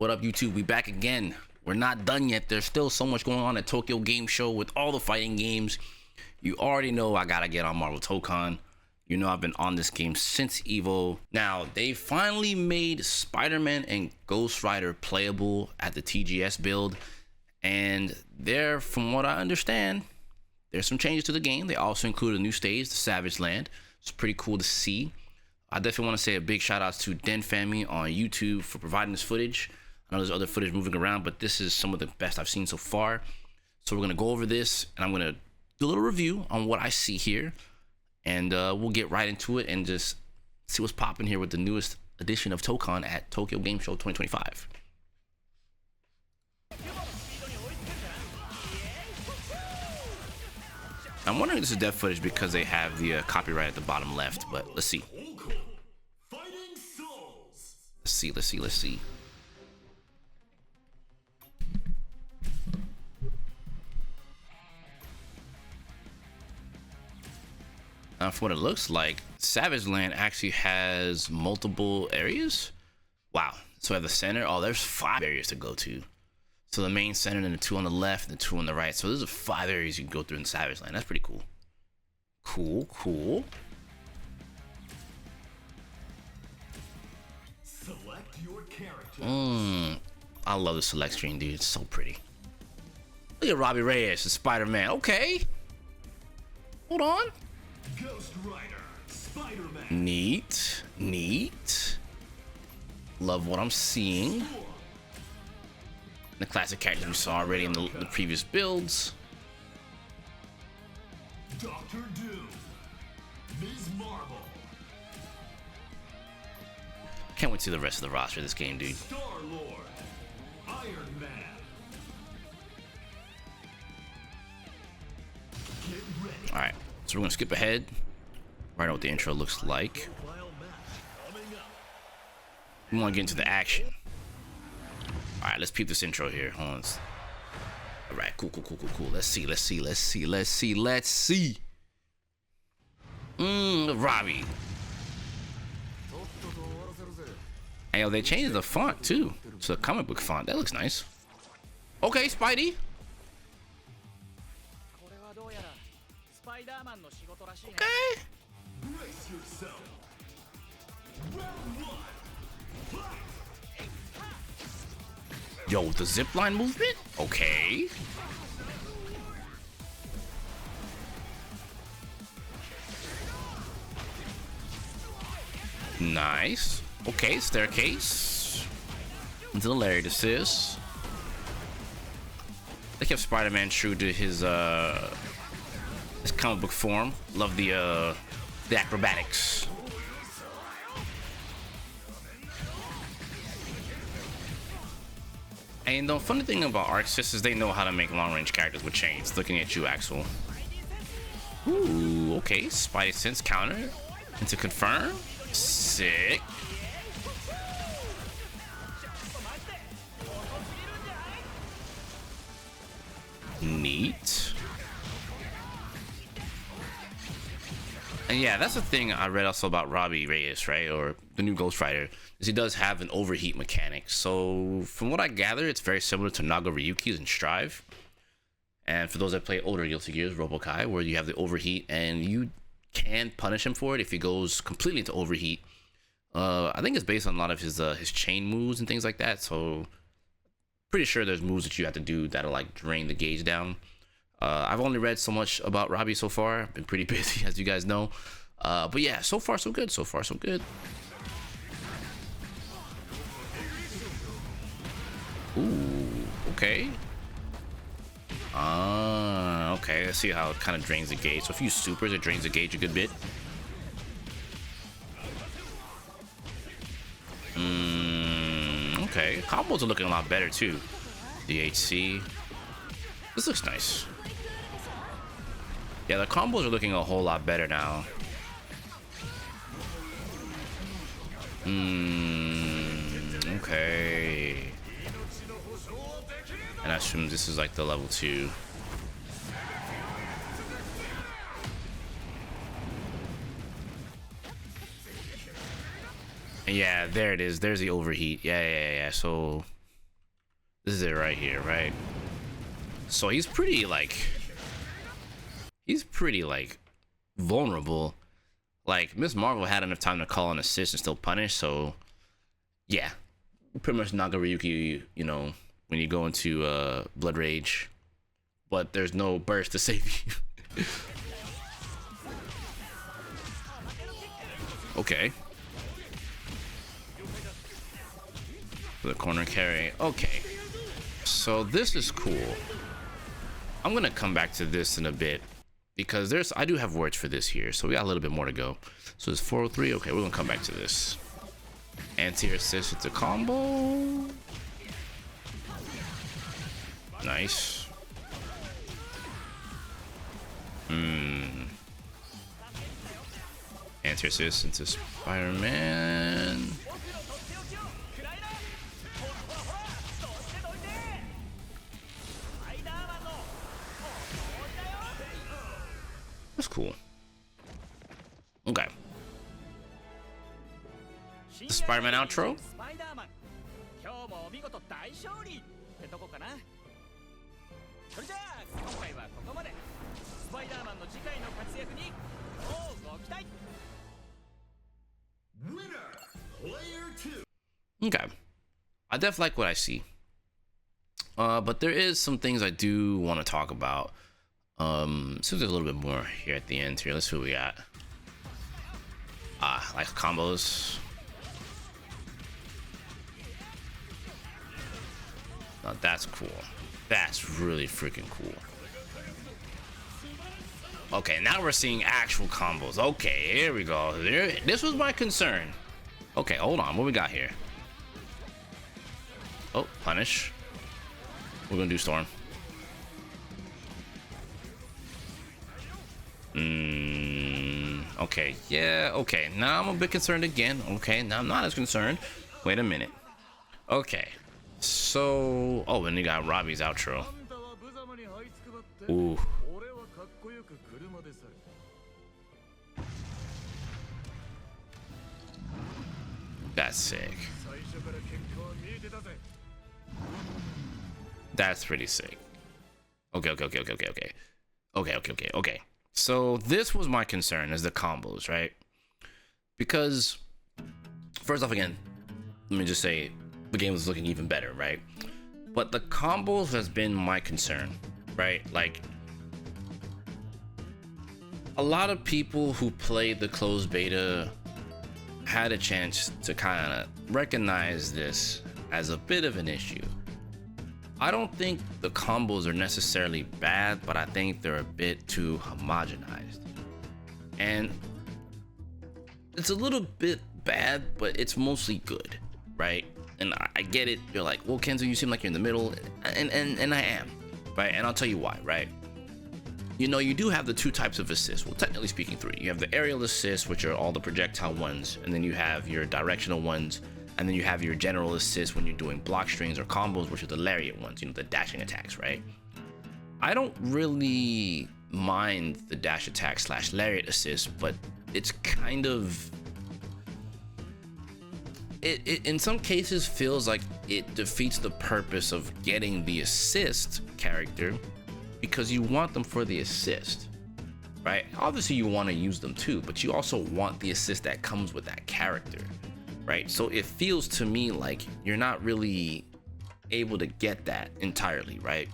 What up, YouTube? We back again. We're not done yet. There's still so much going on at Tokyo Game Show with all the fighting games. You already know I gotta get on Marvel Tokon. You know I've been on this game since Evo. Now, they finally made SpiderMan and Ghost Rider playable at the TGS build. And there, from what I understand, there's some changes to the game. They also include a new stage, the Savage Land. It's pretty cool to see. I definitely want to say a big shout out to Den Family on YouTube for providing this footage. I know there's other footage moving around, but this is some of the best I've seen so far. So we're going to go over this, and I'm going to do a little review on what I see here. And we'll get right into it and just see what's popping here with the newest edition of Tokon at Tokyo Game Show 2025. I'm wondering if this is dev footage because they have the copyright at the bottom left, but let's see. Let's see. For what it looks like, Savage Land actually has multiple areas. Wow. So at the center, oh, there's 5 areas to go to. So the main center, and then the 2 on the left, and the 2 on the right. So there's 5 areas you can go through in Savage Land. That's pretty cool. Cool. Select your character. I love the select screen, dude. It's so pretty. Look at Robbie Reyes, the Spider-Man. Okay. Hold on. Ghost Rider, SpiderMan. Neat. Love what I'm seeing. The classic characters we saw already in the previous builds. Doctor Doom, Ms. Marvel. Can't wait to see the rest of the roster of this game, dude. Star-Lord, Iron Man. Get ready. All right, so we're gonna skip ahead. Right now what the intro looks like. We want to get into the action. All right, let's peep this intro here. Hold on. All right, cool. Let's see. Robbie. Hey, yo, they changed the font too. It's a comic book font. That looks nice. Okay, Spidey. Okay. Brace yourself. Round 1. Yo, the zipline movement? Okay. Nice. Okay, staircase. Into the Larry assist. They kept Spider-Man true to his comic book form. Love the acrobatics. And the funny thing about ArcSys is they know how to make long-range characters with chains. Looking at you, Axel. Ooh, okay. Spidey sense counter. And to confirm. Sick. Neat. And yeah, that's the thing I read also about Robbie Reyes, right? Or the new Ghost Rider. Is he does have an overheat mechanic. So from what I gather, it's very similar to Naga Ryuki's in Strive. And for those that play older Guilty Gears, Robokai, where you have the overheat and you can punish him for it if he goes completely into overheat. I think it's based on a lot of his chain moves and things like that. So pretty sure there's moves that you have to do that'll like drain the gauge down. I've only read so much about Robbie so far. I've been pretty busy, as you guys know. But yeah, so far so good. Ooh, okay. Okay, let's see how it kind of drains the gauge. So if you use supers, it drains the gauge a good bit. Okay, combos are looking a lot better too. DHC. This looks nice. Yeah, the combos are looking a whole lot better now. Okay. And I assume this is like the level 2. Yeah, there it is. There's the overheat. Yeah. So This is it right here, right? So he's pretty like vulnerable. Like Miss Marvel had enough time to call an assist and still punish, so yeah. Pretty much Nagaryuki, you know, when you go into Blood Rage. But there's no burst to save you. Okay. For the corner carry. Okay. So this is cool. I'm gonna come back to this in a bit because I do have words for this here, so we got a little bit more to go. So it's 403. Okay, we're gonna come back to this. Anti-air assist with the combo. Nice. Anti-air assist into SpiderMan. That's cool. Okay. The Spider-Man outro. Winner, player 2. Okay. I definitely like what I see. But there is some things I do want to talk about. Seems there's a little bit more here at the end here. Let's see what we got. Like combos. Now that's cool. That's really freaking cool. Okay, now we're seeing actual combos. Okay, here we go. This was my concern. Okay, hold on. What we got here? Oh, punish. We're gonna do storm. Okay, yeah, okay. Now I'm a bit concerned again. Okay, now I'm not as concerned. Wait a minute. Okay. So, oh, and you got Robbie's outro. Ooh. That's sick. That's pretty sick. Okay. So this was my concern, is the combos, right? Because first off, again, let me just say the game was looking even better, right? But the combos has been my concern, right? Like a lot of people who played the closed beta had a chance to kind of recognize this as a bit of an issue. I don't think the combos are necessarily bad, but I think they're a bit too homogenized. And it's a little bit bad, but it's mostly good, right? And I get it. You're like, well, Kenzo, you seem like you're in the middle, and I am, right? And I'll tell you why, right? You know, you do have the two types of assists. Well, technically speaking, three. You have the aerial assists, which are all the projectile ones, and then you have your directional ones, and then you have your general assists when you're doing block strings or combos, which are the lariat ones, you know, the dashing attacks, right? I don't really mind the dash attack / lariat assist, but it's kind of... It in some cases feels like it defeats the purpose of getting the assist character, because you want them for the assist, right? Obviously you want to use them too, but you also want the assist that comes with that character, right? So it feels to me like you're not really able to get that entirely, right?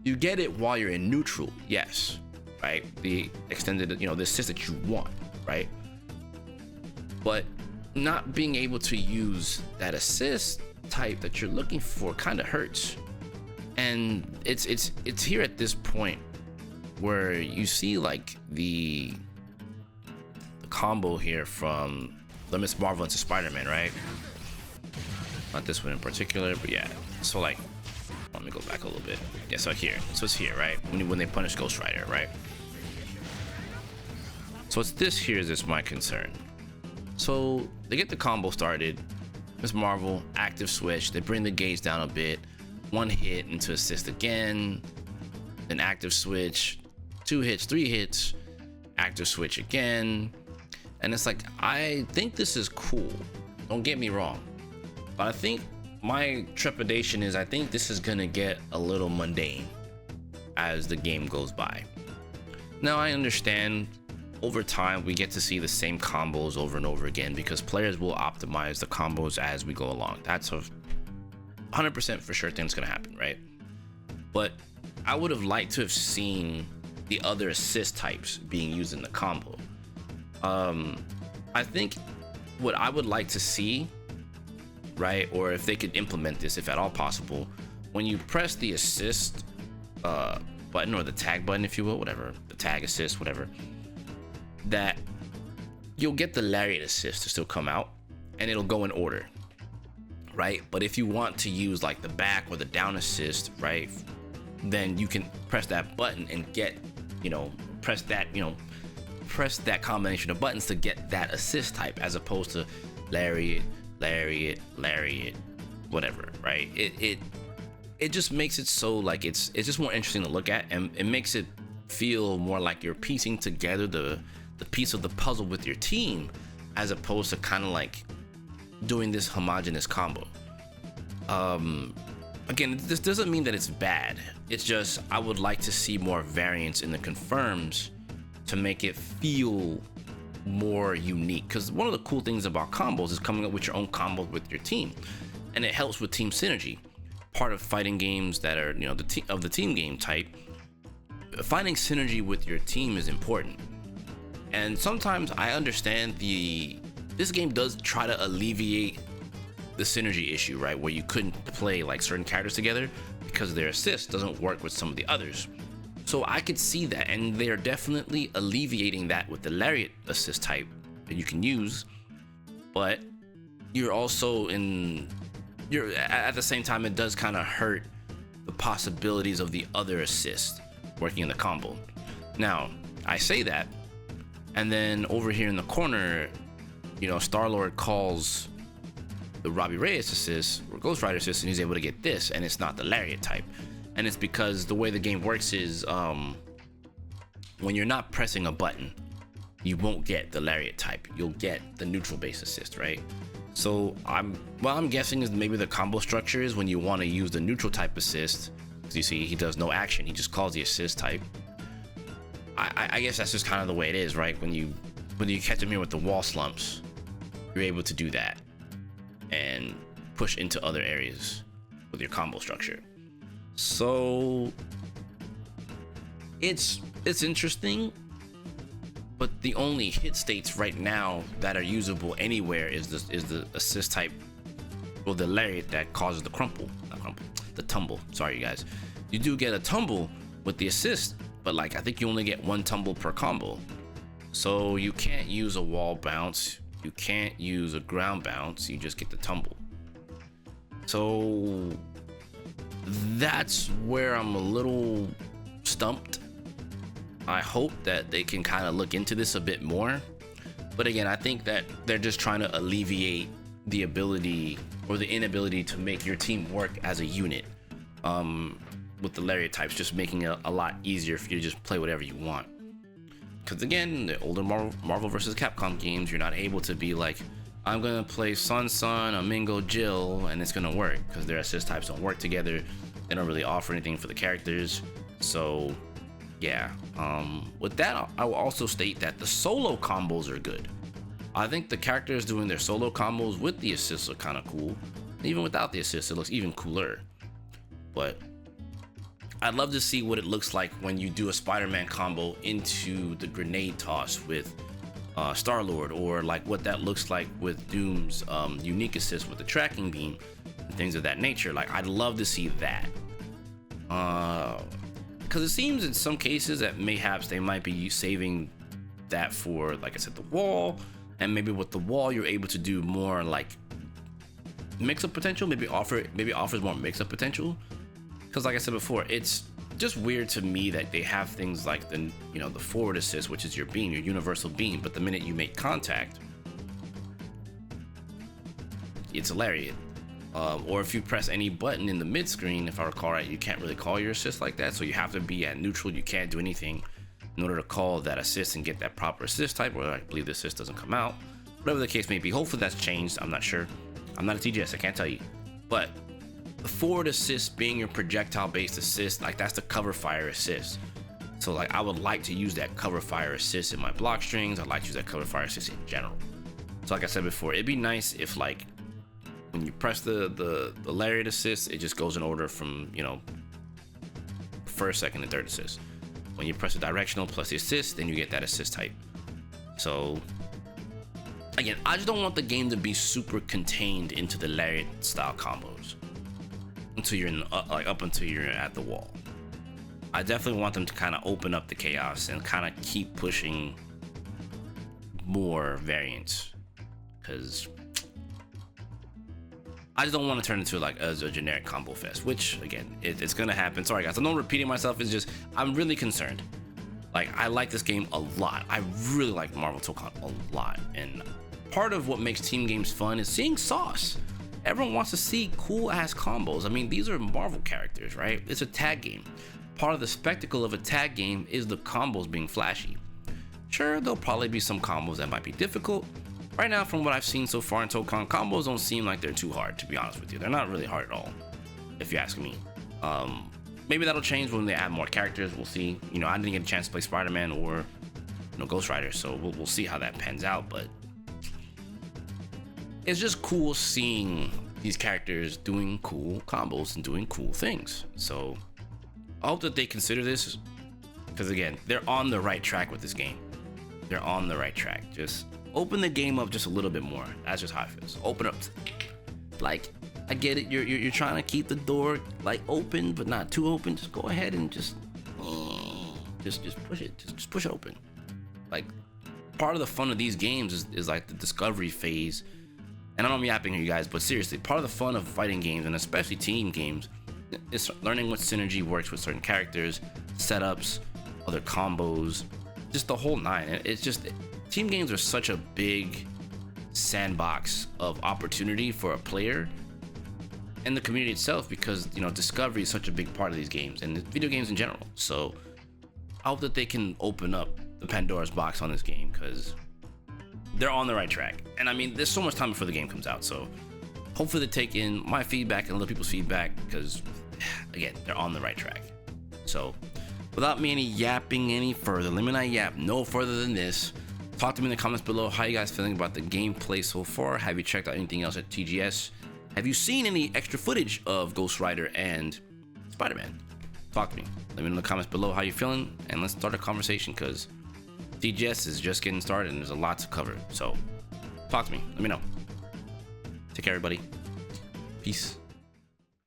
You get it while you're in neutral, yes, right? The extended, you know, the assist that you want, right? But not being able to use that assist type that you're looking for kind of hurts. And it's here at this point where you see like the combo here from the Miss Marvel into Spider-Man, right? Not this one in particular, but yeah. So like, let me go back a little bit. Yeah, so here, so it's here, right? When they punish Ghost Rider, right? So it's this here that's my concern. So they get the combo started. Miss Marvel, active switch. They bring the gauge down a bit. One hit into assist again. Then active switch. 2 hits, 3 hits. Active switch again. And it's like, I think this is cool. Don't get me wrong. But I think my trepidation is I think this is gonna get a little mundane as the game goes by. Now I understand over time we get to see the same combos over and over again because players will optimize the combos as we go along. That's a 100% for sure thing that's gonna happen, right? But I would have liked to have seen the other assist types being used in the combo. I think what I would like to see, right, or if they could implement this if at all possible, when you press the assist button or the tag button, if you will, whatever, the tag assist, whatever, that you'll get the lariat assist to still come out and it'll go in order, right? But if you want to use like the back or the down assist, right, then you can press that button and get, press that combination of buttons to get that assist type, as opposed to lariat, whatever, right? It just makes it so like it's just more interesting to look at, and it makes it feel more like you're piecing together the piece of the puzzle with your team, as opposed to kind of like doing this homogenous combo. Again, this doesn't mean that it's bad. It's just I would like to see more variance in the confirms to make it feel more unique. Because one of the cool things about combos is coming up with your own combo with your team, and it helps with team synergy. Part of fighting games that are the team game type, finding synergy with your team is important. And sometimes I understand this game does try to alleviate the synergy issue, right, where you couldn't play like certain characters together because their assist doesn't work with some of the others. So I could see that, and they're definitely alleviating that with the lariat assist type that you can use. But you're also at the same time, it does kind of hurt the possibilities of the other assist working in the combo. Now I say that, and then over here in the corner, Star-Lord calls the Robbie Reyes assist or Ghost Rider assist, and he's able to get this, and it's not the lariat type. And it's because the way the game works is when you're not pressing a button, you won't get the lariat type. You'll get the neutral base assist, right? So I'm guessing is maybe the combo structure is when you want to use the neutral type assist, because you see he does no action, he just calls the assist type. I guess that's just kind of the way it is, right? When you catch him here with the wall slumps, you're able to do that and push into other areas with your combo structure. So it's interesting, but the only hit states right now that are usable anywhere is the assist type, or the lariat that causes the the tumble. Sorry, you guys. You do get a tumble with the assist, but like I think you only get one tumble per combo. So you can't use a wall bounce, you can't use a ground bounce, you just get the tumble. So that's where I'm a little stumped. I hope that they can kind of look into this a bit more. But again, I think that they're just trying to alleviate the ability or the inability to make your team work as a unit. With the lariat types, just making it a lot easier for you to just play whatever you want. Because again, the older Marvel vs. Capcom games, you're not able to be like, I'm gonna play Sun, Amingo, Jill, and it's gonna work, because their assist types don't work together. They don't really offer anything for the characters. So yeah, with that, I will also state that the solo combos are good. I think the characters doing their solo combos with the assists are kind of cool. Even without the assists, it looks even cooler. But I'd love to see what it looks like when you do a Spider-Man combo into the grenade toss with Star-Lord, or like what that looks like with Doom's unique assist with the tracking beam and things of that nature. Like, I'd love to see that. Because it seems in some cases that mayhaps they might be saving that for, like I said, the wall, and maybe with the wall you're able to do more like mix-up potential, maybe offers more mix-up potential. Because like I said before, it's just weird to me that they have things like the forward assist, which is your beam, your universal beam, but the minute you make contact, it's a lariat. Or if you press any button in the mid screen, if I recall right, you can't really call your assist like that, so you have to be at neutral. You can't do anything in order to call that assist and get that proper assist type, or I believe the assist doesn't come out. Whatever the case may be, hopefully that's changed. I'm not sure. I'm not a TGS, I can't tell you. But the forward assist being your projectile based assist, like that's the cover fire assist. So like I would like to use that cover fire assist in my block strings. I'd like to use that cover fire assist in general. So like I said before, it'd be nice if like when you press the lariat assist, it just goes in order from, you know, first, second, and third assist. When you press the directional plus the assist, then you get that assist type. So again, I just don't want the game to be super contained into the lariat style combos until you're in, like up until you're at the wall. I definitely want them to kind of open up the chaos and kind of keep pushing more variants, because I just don't want to turn into like as a generic combo fest, which again, it's gonna happen. Sorry guys, I know repeating myself, is just I'm really concerned. Like I like this game a lot. I really like Marvel Tokon a lot, and part of what makes team games fun is seeing sauce. Everyone wants to see cool ass combos. I mean, these are Marvel characters, right? It's a tag game. Part of the spectacle of a tag game is the combos being flashy. Sure, there'll probably be some combos that might be difficult. Right now, from what I've seen so far in Tokon, combos don't seem like they're too hard, to be honest with you. They're not really hard at all, if you ask me. Maybe that'll change when they add more characters. We'll see. You know, I didn't get a chance to play SpiderMan or, you know, Ghost Rider, so we'll see how that pans out. But it's just cool seeing these characters doing cool combos and doing cool things. So I hope that they consider this, because again, they're on the right track with this game. They're on the right track. Just open the game up just a little bit more. That's just how I feel. So open up. Like, I get it. You're trying to keep the door like open, but not too open. Just go ahead and just push it. Just push it open. Like, part of the fun of these games is like the discovery phase. And I know I'm yapping here, you guys, but seriously, part of the fun of fighting games, and especially team games, is learning what synergy works with certain characters, setups, other combos, just the whole nine. It's just, team games are such a big sandbox of opportunity for a player and the community itself, because, you know, discovery is such a big part of these games and video games in general. So I hope that they can open up the Pandora's box on this game, because they're on the right track. And I mean, there's so much time before the game comes out, so hopefully they take in my feedback and other people's feedback, because again, they're on the right track. So without me yapping any further, let me not yap no further than this. Talk to me in the comments below. How you guys feeling about the gameplay so far? Have you checked out anything else at TGS? Have you seen any extra footage of Ghost Rider and SpiderMan? Talk to me. Let me know in the comments below how you're feeling, and let's start a conversation, because TGS is just getting started and there's a lot to cover. So talk to me. Let me know. Take care, everybody. Peace.